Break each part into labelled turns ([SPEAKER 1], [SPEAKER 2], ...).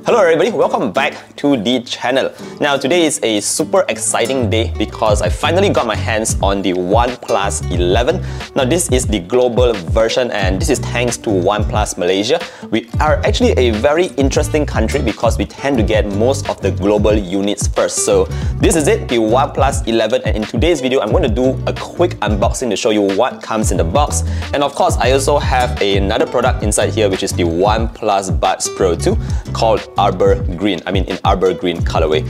[SPEAKER 1] Hello everybody, welcome back to the channel. Now today is a super exciting day because I finally got my hands on the OnePlus 11. Now this is the global version and this is thanks to OnePlus Malaysia. We are actually a very interesting country because we tend to get most of the global units first. So this is it, the OnePlus 11, and in today's video I'm going to do a quick unboxing to show you what comes in the box. And of course I also have another product inside here which is the OnePlus Buds Pro 2 called Arbor Green, in Arbor Green colorway.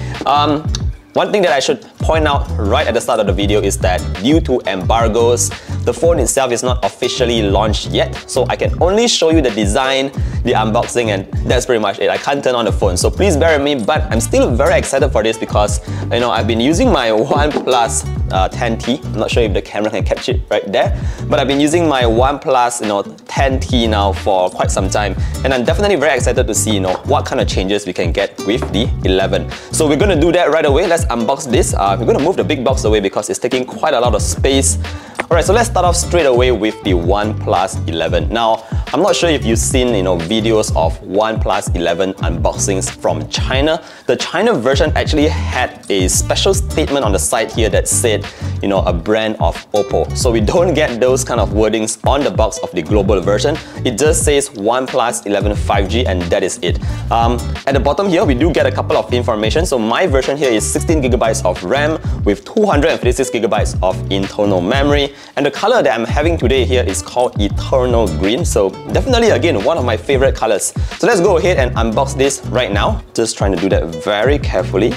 [SPEAKER 1] One thing that I should point out right at the start of the video is that due to embargoes, the phone itself is not officially launched yet, so I can only show you the design, the unboxing, and that's pretty much it. I can't turn on the phone, so please bear with me, but I'm still very excited for this because I've been using my OnePlus 10T. I'm not sure if the camera can catch it right there, but I've been using my OnePlus 10T now for quite some time, and I'm definitely very excited to see what kind of changes we can get with the 11. So we're going to do that right away. Let's unbox this. We're going to move the big box away because it's taking quite a lot of space. Alright, so let's start off straight away with the OnePlus 11. Now, I'm not sure if you've seen videos of OnePlus 11 unboxings from China. The China version actually had a special statement on the side here that said, a brand of Oppo. So we don't get those kind of wordings on the box of the global version. It just says OnePlus 11 5G and that is it. At the bottom here, we do get a couple of information. So my version here is 16GB of RAM with 256GB of internal memory. And the color that I'm having today here is called Eternal Green. So definitely, again, one of my favorite colors. So let's go ahead and unbox this right now. Just trying to do that very carefully.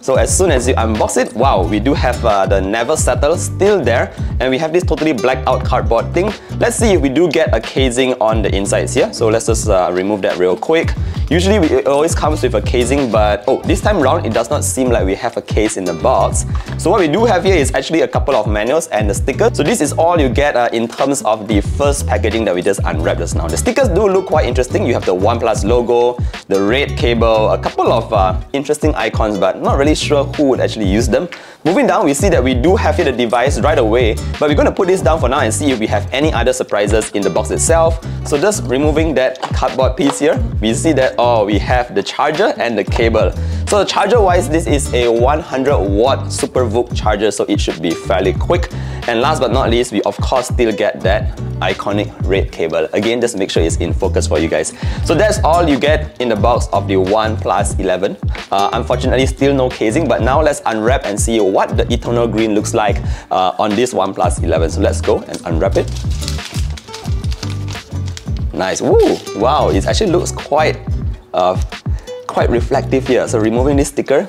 [SPEAKER 1] So as soon as you unbox it, wow, we do have the Never Settle still there, and we have this totally blacked out cardboard thing. Let's see if we do get a casing on the insides here. So let's just remove that real quick. Usually it always comes with a casing, but this time around it does not seem like we have a case in the box. So what we do have here is actually a couple of manuals and the stickers. So this is all you get in terms of the first packaging that we just unwrapped just now. The stickers do look quite interesting. You have the OnePlus logo, the red cable, a couple of interesting icons, but not really sure who would actually use them. Moving down, we see that we do have here the device right away, but we're going to put this down for now and see if we have any other surprises in the box itself. So just removing that cardboard piece here, we see that we have the charger and the cable. So the charger wise, this is a 100-watt SuperVOOC charger, so it should be fairly quick. And last but not least, we of course still get that iconic red cable. Again, just make sure it's in focus for you guys. So that's all you get in the box of the OnePlus 11. Unfortunately, still no casing, but now let's unwrap and see what the Eternal Green looks like on this OnePlus 11. So let's go and unwrap it. Nice. Woo! Wow, it actually looks quite reflective here. So removing this sticker,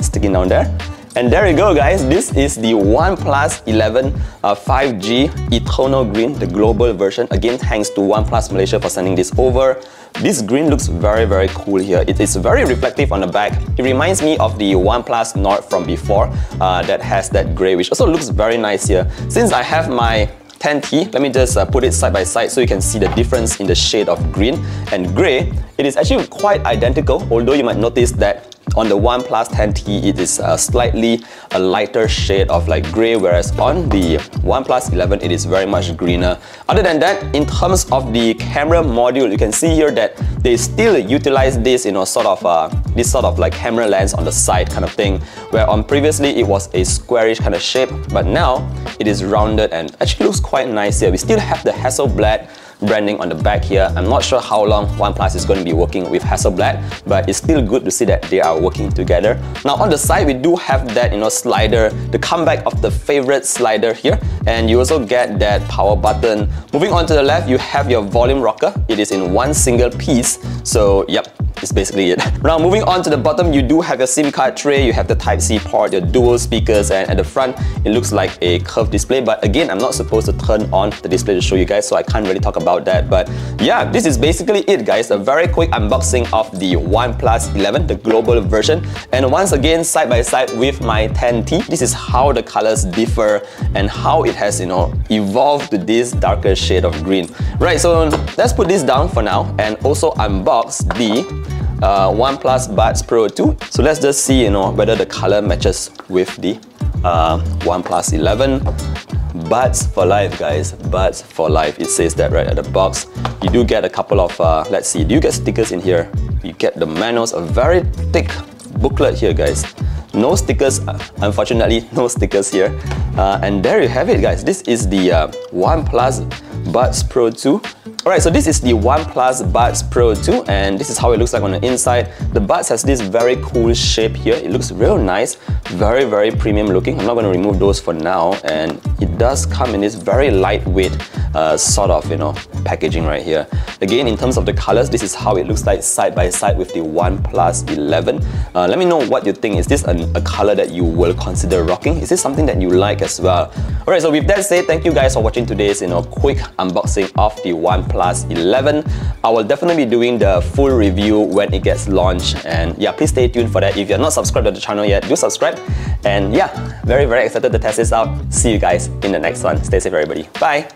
[SPEAKER 1] sticking down there. And there you go guys, this is the OnePlus 11 5G Eternal Green, the global version. Again, thanks to OnePlus Malaysia for sending this over. This green looks very, very cool here. It is very reflective on the back. It reminds me of the OnePlus Nord from before that has that grey, which also looks very nice here. Since I have my 10T, let me just put it side by side so you can see the difference in the shade of green and grey. It is actually quite identical, although you might notice that on the OnePlus 10T, it is slightly a lighter shade of grey, whereas on the OnePlus 11, it is very much greener. Other than that, in terms of the camera module, you can see here that they still utilize this, sort of like camera lens on the side kind of thing, where on previously it was a squarish kind of shape, but now it is rounded and actually looks quite nice here. We still have the Hasselblad branding on the back here. I'm not sure how long OnePlus is going to be working with Hasselblad, but it's still good to see that they are working together. Now on the side, we do have that slider, the comeback of the favorite slider here, and you also get that power button. Moving on to the left, you have your volume rocker. It is in one single piece, so yep, it's basically it. Now moving on to the bottom, you do have your SIM card tray, you have the Type-C port, your dual speakers, and at the front it looks like a curved display, but again, I'm not supposed to turn on the display to show you guys, so I can't really talk about that. But yeah, this is basically it guys, a very quick unboxing of the OnePlus 11, the global version, and once again side by side with my 10T. This is how the colors differ and how it has evolved to this darker shade of green. Right, so let's put this down for now and also unbox the OnePlus Buds Pro 2. So let's just see whether the color matches with the OnePlus 11. Buds for life, guys. Buds for life. It says that right at the box. You do get a couple of, let's see, do you get stickers in here? You get the manuals, a very thick booklet here, guys. No stickers, unfortunately, no stickers here. And there you have it, guys. This is the OnePlus Buds Pro 2. Alright, so this is the OnePlus Buds Pro 2 and this is how it looks like on the inside. The buds has this very cool shape here. It looks real nice, very premium looking. I'm not going to remove those for now, and it does come in this very lightweight sort of, packaging right here. Again, in terms of the colors, this is how it looks like side by side with the OnePlus 11. Let me know what you think. Is this a color that you will consider rocking? Is this something that you like as well? Alright, so with that said, thank you guys for watching today's quick unboxing of the OnePlus 11. I will definitely be doing the full review when it gets launched, and yeah, please stay tuned for that. If you're not subscribed to the channel yet, do subscribe. And yeah, very excited to test this out. See you guys in the next one. Stay safe, everybody. Bye!